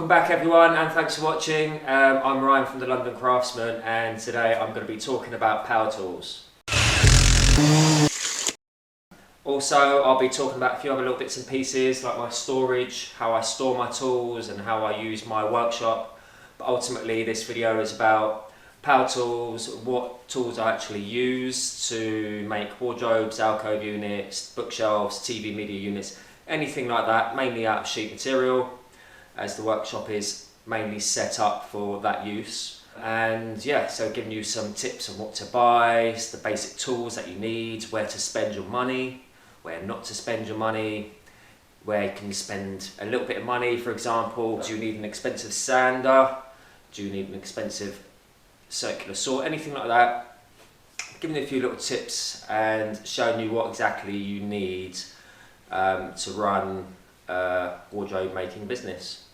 Welcome back everyone, and thanks for watching. I'm Ryan from the London Craftsman, and today I'm going to be talking about power tools. Also, I'll be talking about a few other little bits and pieces like my storage, how I store my tools and how I use my workshop. But ultimately this video is about power tools, what tools I actually use to make wardrobes, alcove units, bookshelves, TV media units, anything like that, mainly out of sheet material, as the workshop is mainly set up for that use. And yeah, so giving you some tips on what to buy, the basic tools that you need, where to spend your money, where not to spend your money, where you can spend a little bit of money. For example, do you need an expensive sander? Do you need an expensive circular saw? Anything like that. Giving you a few little tips and showing you what exactly you need to run a wardrobe making business.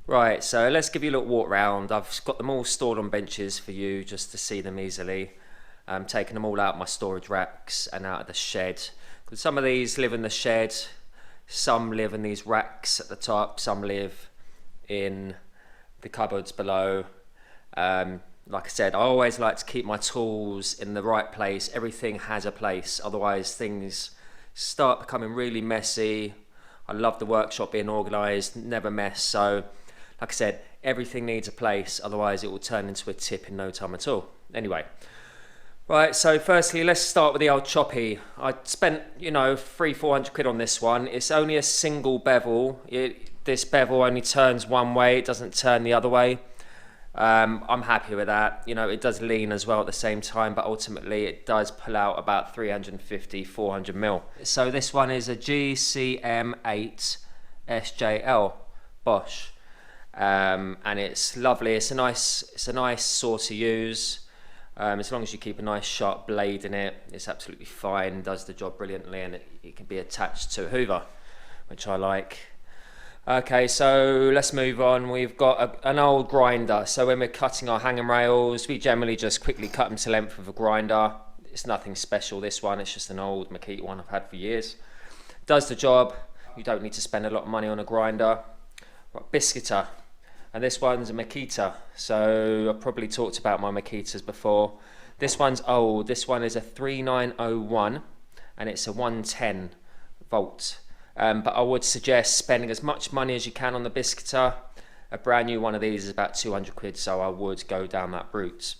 Right, so let's give you a little walk round. I've got them all stored on benches for you just to see them easily. I'm taking them all out of my storage racks and out of the shed. Because some of these live in the shed, some live in these racks at the top, some live in the cupboards below. Like I said, I always like to keep my tools in the right place. Everything has a place, otherwise things start becoming really messy. I love the workshop being organised, never mess. So like I said, everything needs a place, otherwise it will turn into a tip in no time at all. Anyway, right, so firstly let's start with the old choppy. I spent, you know, 300-400 quid on this one. It's only a single bevel. This bevel only turns one way, it doesn't turn the other way. I'm happy with that. You know, it does lean as well at the same time, but ultimately it does pull out about 350-400 mil. So this one is a GCM8 SJL Bosch, and it's lovely. It's a nice saw to use. As long as you keep a nice sharp blade in it, it's absolutely fine. Does the job brilliantly, and it can be attached to a hoover, which I like. Okay, so let's move on. We've got an old grinder. So when we're cutting our hanging rails, we generally just quickly cut them to length with a grinder. It's nothing special, this one. It's just an old Makita one I've had for years. Does the job. You don't need to spend a lot of money on a grinder. Right, biscuiter. And this one's a Makita. So I've probably talked about my Makitas before. This one's old. This one is a 3901 and it's a 110 volt. But I would suggest spending as much money as you can on the biscuiter. A brand new one of these is about 200 quid, so I would go down that route.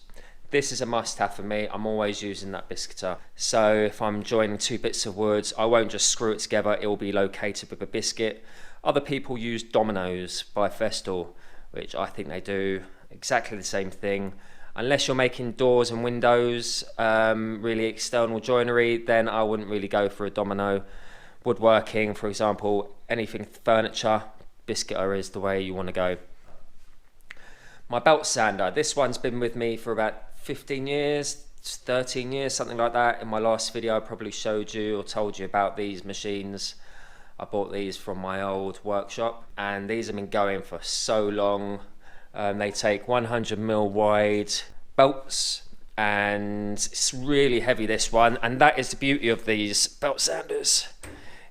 This is a must-have for me. I'm always using that biscuiter. So if I'm joining two bits of wood, I won't just screw it together. It will be located with a biscuit. Other people use dominoes by Festool, which I think they do exactly the same thing. Unless you're making doors and windows, really external joinery, then I wouldn't really go for a domino. Woodworking, for example, anything furniture, biscuiter is the way you want to go. My belt sander, this one's been with me for about 15 years, 13 years, something like that. In my last video I probably showed you or told you about these machines. I bought these from my old workshop and these have been going for so long. They take 100 mil wide belts and it's really heavy, this one, and that is the beauty of these belt sanders,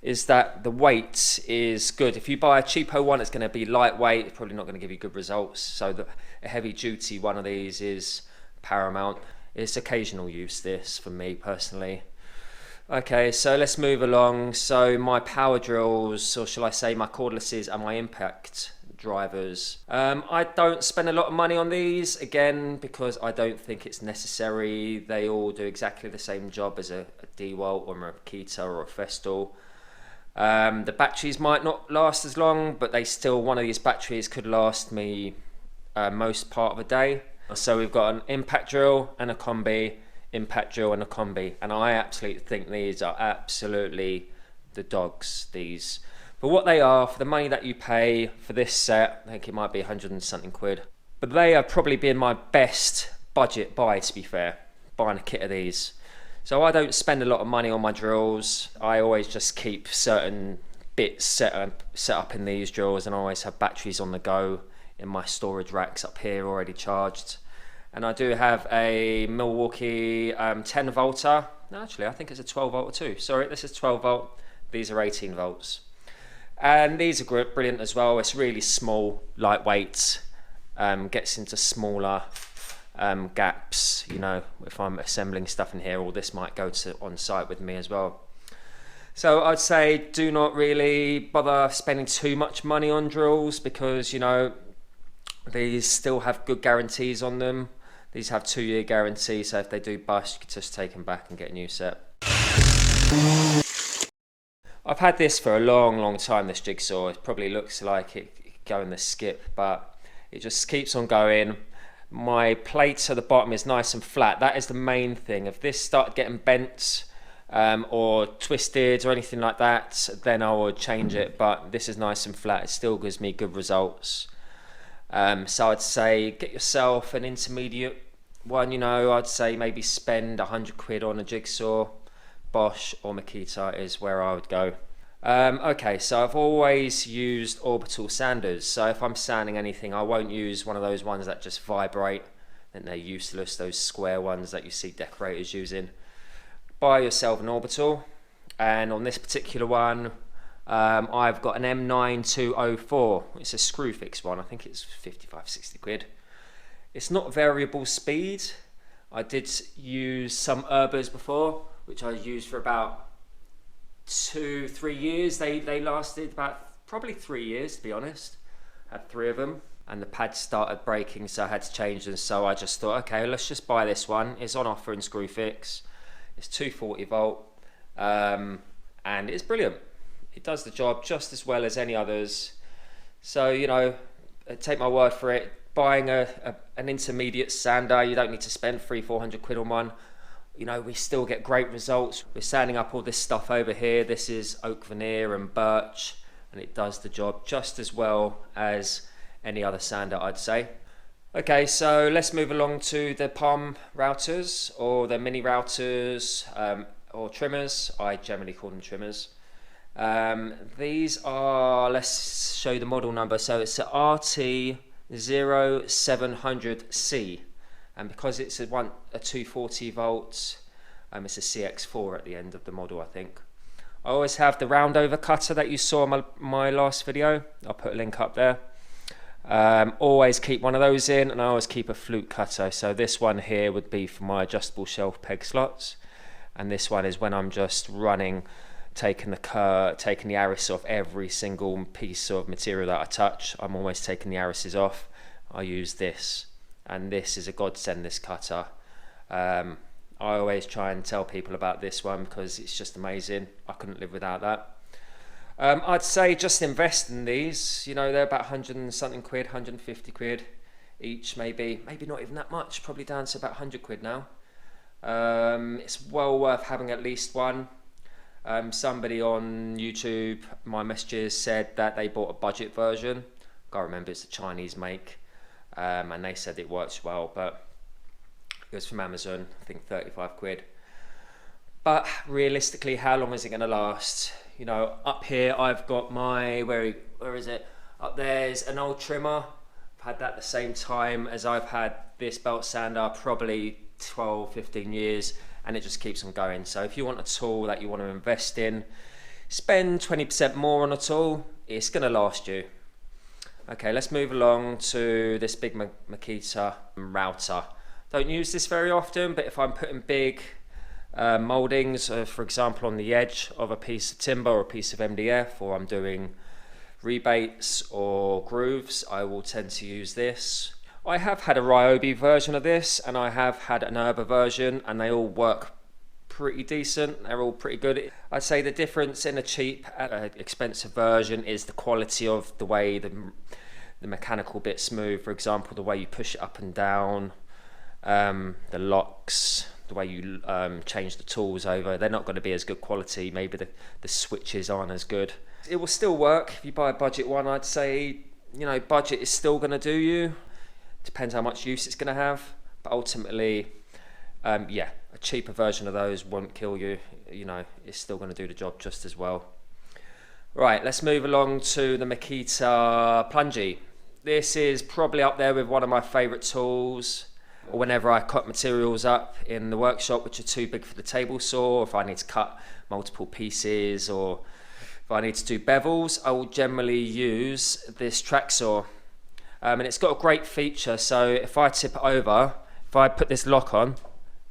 is that the weight is good. If you buy a cheapo one, it's going to be lightweight, it's probably not going to give you good results. So a heavy duty one of these is paramount. It's occasional use, this, for me personally. Okay, so let's move along. So my power drills, or shall I say my cordlesses and my impact drivers. I don't spend a lot of money on these, again, because I don't think it's necessary. They all do exactly the same job as a dewalt or a Makita or a Festool. The batteries might not last as long, but one of these batteries could last me most part of a day. So we've got an impact drill and a combi, impact drill and a combi, and I absolutely think these are absolutely the dogs, these. But what they are, for the money that you pay for this set, I think it might be 100 and something quid, but they have probably been my best budget buy, to be fair, buying a kit of these. So I don't spend a lot of money on my drills. I always just keep certain bits set up in these drills, and I always have batteries on the go in my storage racks up here already charged. And I do have a Milwaukee 10 volter. No, actually I think it's a 12 volter too. Sorry, this is 12 volt. These are 18 volts. And these are brilliant as well. It's really small, lightweight, gets into smaller gaps. You know, if I'm assembling stuff in here, all this might go to on site with me as well. So I'd say do not really bother spending too much money on drills, because, you know, these still have good guarantees on them. These have 2-year guarantee, so if they do bust, you can just take them back and get a new set. I've had this for a long time, this jigsaw. It probably looks like it could go in the skip, but it just keeps on going. My plate at the bottom is nice and flat. That is the main thing. If this started getting bent or twisted or anything like that, then I would change it, but this is nice and flat. It still gives me good results. So I'd say get yourself an intermediate one. You know, I'd say maybe spend 100 quid on a jigsaw. Bosch or Makita is where I would go. Okay, so I've always used Orbital Sanders. So if I'm sanding anything, I won't use one of those ones that just vibrate. Then they're useless, those square ones that you see decorators using. Buy yourself an Orbital, and on this particular one, I've got an M9204. It's a screw fix one. I think it's 55-60 quid. It's not variable speed. I did use some Erbauers before, which I used for about 2-3 years. They lasted about probably 3 years, to be honest. Had 3 of them, and the pads started breaking, so I had to change them. So I just thought, okay, let's just buy this one. It's on offer in Screwfix. It's 240 volt, and it's brilliant. It does the job just as well as any others. So, you know, take my word for it. Buying an intermediate sander, you don't need to spend 300-400 quid on one. You know, we still get great results. We're sanding up all this stuff over here. This is oak veneer and birch, and it does the job just as well as any other sander, I'd say. Okay, so let's move along to the palm routers, or the mini routers, or trimmers. I generally call them trimmers. These are, let's show you the model number. So it's a RT0700C, and because it's a 240 volts, it's a CX4 at the end of the model, I think. I always have the round over cutter that you saw in my last video. I'll put a link up there. Always keep one of those in, and I always keep a flute cutter. So this one here would be for my adjustable shelf peg slots, and this one is when I'm just running, taking the arris off every single piece of material that I touch. I'm always taking the arises off. I use this, and this is a godsend, this cutter. I always try and tell people about this one because it's just amazing. I couldn't live without that. I'd say just invest in these. You know, they're about 100 and something quid, 150 quid each, maybe not even that much, probably down to about 100 quid now. It's well worth having at least one. Somebody on YouTube, my messages, said that they bought a budget version. Can't remember, it's a Chinese make, and they said it works well, but it was from Amazon, I think 35 quid. But realistically, how long is it going to last? You know, up here I've got my, where is it? Up there's an old trimmer. I've had that the same time as I've had this belt sander, probably 12-15 years, and it just keeps on going. So if you want a tool that you want to invest in, spend 20% more on a tool, it's going to last you. Okay, let's move along to this big Makita router. Don't use this very often, but if I'm putting big mouldings, for example on the edge of a piece of timber or a piece of MDF, or I'm doing rebates or grooves, I will tend to use this. I have had a Ryobi version of this, and I have had an Erbauer version, and they all work pretty decent. They're all pretty good. I'd say the difference in a cheap and expensive version is the quality of the way the mechanical bits move. For example, the way you push it up and down, the locks, the way you change the tools over, they're not going to be as good quality. Maybe the switches aren't as good. It will still work if you buy a budget one. I'd say, you know, budget is still going to do you. Depends how much use it's going to have, but ultimately, yeah, a cheaper version of those won't kill you. You know, it's still going to do the job just as well. Right, let's move along to the Makita Plunge. This is probably up there with one of my favourite tools. Whenever I cut materials up in the workshop which are too big for the table saw, or if I need to cut multiple pieces, or if I need to do bevels, I will generally use this track saw. And it's got a great feature, so if I tip it over, if I put this lock on,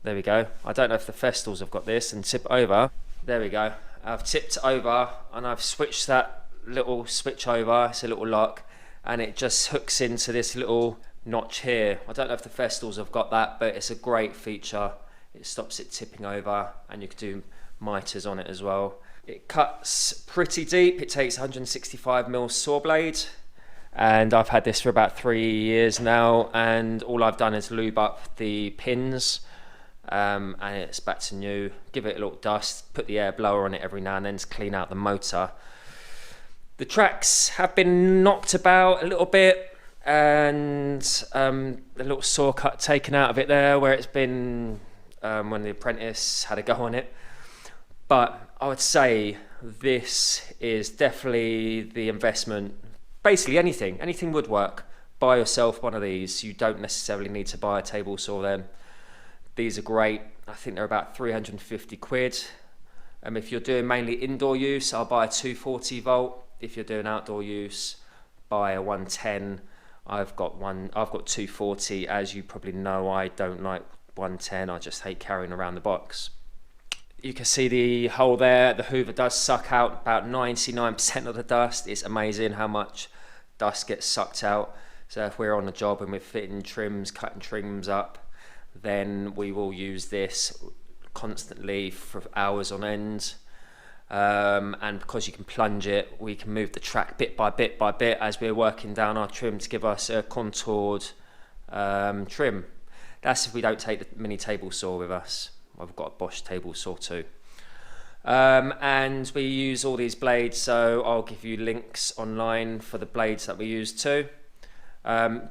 there we go. I don't know if the Festools have got this, and tip it over, there we go. I've tipped it over and I've switched that little switch over, it's a little lock, and it just hooks into this little notch here. I don't know if the Festools have got that, but it's a great feature. It stops it tipping over, and you can do miters on it as well. It cuts pretty deep. It takes 165mm saw blade, and I've had this for about 3 years now, and all I've done is lube up the pins, and it's back to new. Give it a little dust, put the air blower on it every now and then to clean out the motor. The tracks have been knocked about a little bit, and a little saw cut taken out of it there where it's been when the apprentice had a go on it. But I would say this is definitely the investment. Basically anything would work. Buy yourself one of these. You don't necessarily need to buy a table saw then. These are great. I think they're about 350 quid. If you're doing mainly indoor use, I'll buy a 240 volt. If you're doing outdoor use, buy a 110. I've got 240. As you probably know, I don't like 110. I just hate carrying around the box. You can see the hole there. The Hoover does suck out about 99% of the dust. It's amazing how much dust gets sucked out. So if we're on a job and we're fitting trims, cutting trims up, then we will use this constantly for hours on end. And because you can plunge it, we can move the track bit by bit by bit as we're working down our trim to give us a contoured trim. That's if we don't take the mini table saw with us. I've got a Bosch Table Saw too. And we use all these blades, so I'll give you links online for the blades that we use too.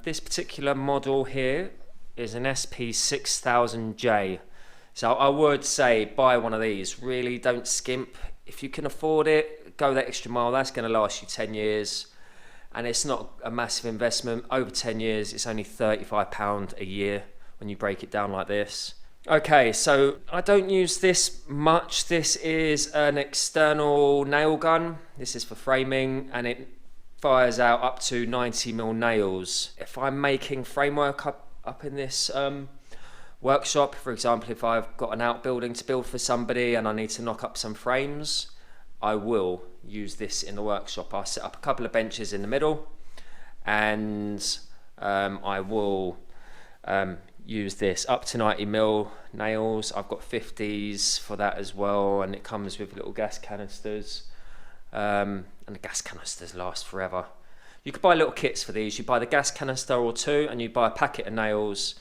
This particular model here is an SP6000J. So I would say buy one of these. Really don't skimp. If you can afford it, go that extra mile. That's going to last you 10 years. And it's not a massive investment. Over 10 years, it's only £35 a year when you break it down like this. Okay, so I don't use this much. This is an external nail gun. This is for framing, and it fires out up to 90mm nails. If I'm making framework up in this workshop, for example, if I've got an outbuilding to build for somebody and I need to knock up some frames, I will use this in the workshop. I'll set up a couple of benches in the middle, and I will use this up to 90mm nails. I've got 50s for that as well, and it comes with little gas canisters, and the gas canisters last forever. You could buy little kits for these. You buy the gas canister or two, and you buy a packet of nails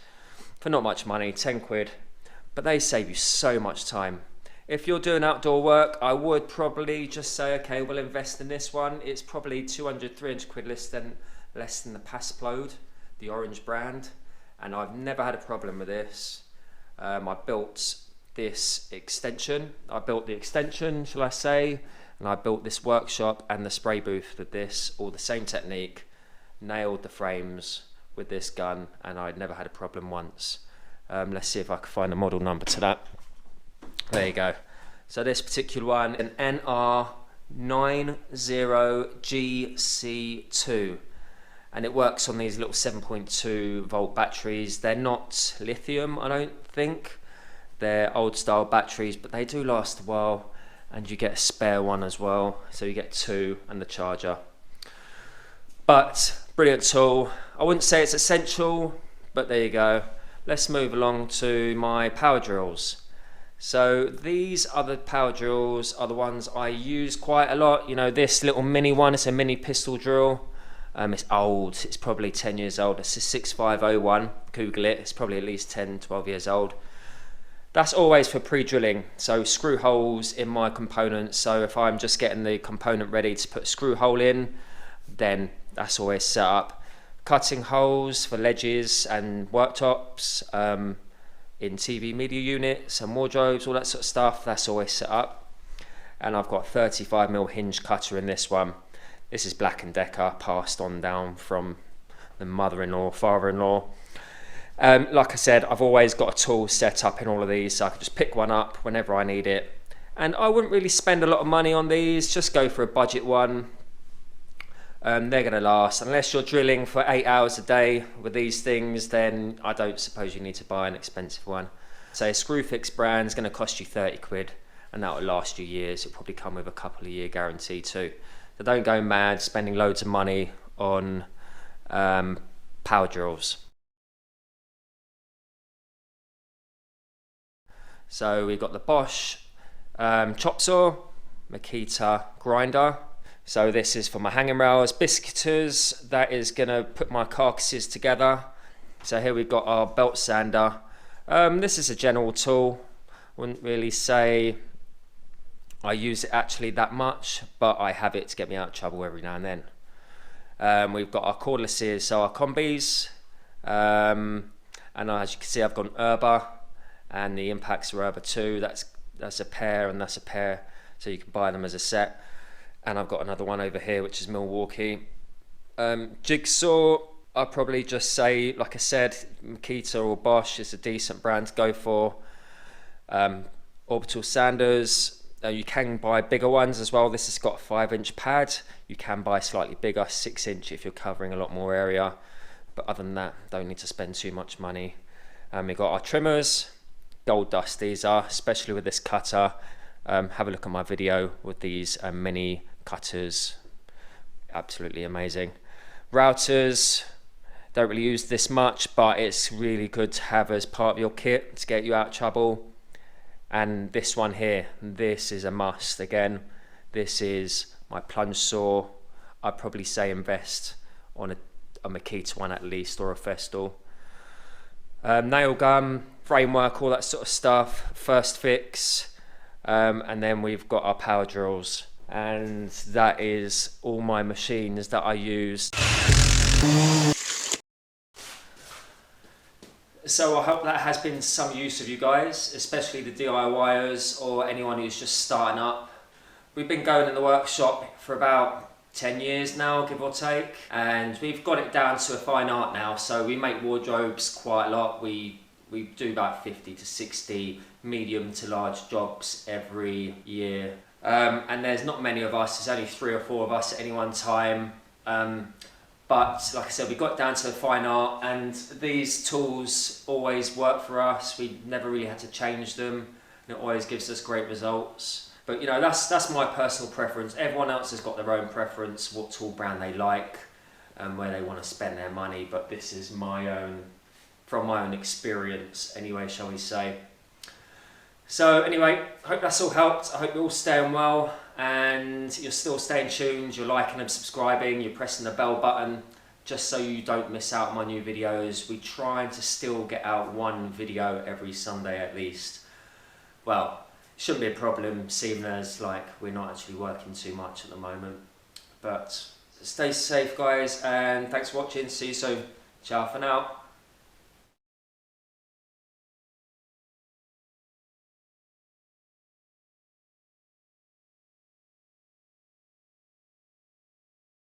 for not much money, 10 quid, but they save you so much time. If you're doing outdoor work, I would probably just say, okay, we'll invest in this one. It's probably 200, 300 quid less than the Passplode, the orange brand. And I've never had a problem with this. I built this extension. I built the extension, shall I say, and I built this workshop and the spray booth with this, all the same technique, nailed the frames with this gun, and I'd never had a problem once. Let's see if I can find a model number to that. There you go. So this particular one, an NR90GC2. And it works on these little 7.2 volt batteries. They're not lithium, I don't think. They're old style batteries, but they do last a while, and you get a spare one as well. So you get two and the charger. But brilliant tool. I wouldn't say it's essential, but there you go. Let's move along to my power drills. So these other power drills are the ones I use quite a lot. You know, this little mini one, it's a mini pistol drill. It's old, it's probably 10 years old. It's a 6501, Google it, it's probably at least 10, 12 years old. That's always for pre-drilling, so screw holes in my components. So if I'm just getting the component ready to put a screw hole in, then that's always set up. Cutting holes for ledges and worktops, in TV media units and wardrobes, all that sort of stuff, that's always set up. And I've got 35mm hinge cutter in this one. This is Black & Decker, passed on down from the mother-in-law, father-in-law. Like I said, I've always got a tool set up in all of these, so I can just pick one up whenever I need it. And I wouldn't really spend a lot of money on these, just go for a budget one. They're going to last. Unless you're drilling for 8 hours a day with these things, then I don't suppose you need to buy an expensive one. So a Screwfix brand is going to cost you 30 quid, and that will last you years. It'll probably come with a couple of year guarantee too. So don't go mad spending loads of money on power drills. So we've got the Bosch chop saw, Makita grinder. So this is for my hanging rails, biscuiters. That is gonna put my carcasses together. So here we've got our belt sander. This is a general tool. Wouldn't really say I use it actually that much, but I have it to get me out of trouble every now and then. We've got our cordlesses, so our combis. And as you can see, I've got an Erbauer, and the impacts are Erbauer too. That's a pair and that's a pair, so you can buy them as a set. And I've got another one over here, which is Milwaukee. Jigsaw, I'll probably just say, like I said, Makita or Bosch is a decent brand to go for. Orbital Sanders, you can buy bigger ones as well. This has got a 5-inch pad. You can buy slightly bigger, 6-inch if you're covering a lot more area. But other than that, don't need to spend too much money. We've got our trimmers, gold dust these are, especially with this cutter. Have a look at my video with these mini cutters, absolutely amazing. Routers, don't really use this much, but it's really good to have as part of your kit to get you out of trouble. And this one here, this is a must. Again, this is my plunge saw. I'd probably say invest on a Makita one at least, or a Festool. Nail gun, framework, all that sort of stuff, first fix. And then we've got our power drills, and that is all my machines that I use. So I hope that has been some use of you guys, especially the DIYers or anyone who's just starting up. We've been going in the workshop for about 10 years now, give or take, and we've got it down to a fine art now. So we make wardrobes quite a lot. We do about 50 to 60 medium to large jobs every year. And there's not many of us, there's only 3 or 4 of us at any one time. But like I said, we got down to the fine art, and these tools always work for us. We never really had to change them, and it always gives us great results. But you know, that's my personal preference. Everyone else has got their own preference, what tool brand they like, and where they want to spend their money. But this is my own, from my own experience anyway, shall we say. So anyway, I hope that's all helped. I hope you're all staying well and you're still staying tuned, you're liking and subscribing, you're pressing the bell button just so you don't miss out on my new videos. We try to still get out 1 video every Sunday at least. Well, it shouldn't be a problem seeing as like we're not actually working too much at the moment. But stay safe guys, and thanks for watching. See you soon. Ciao for now.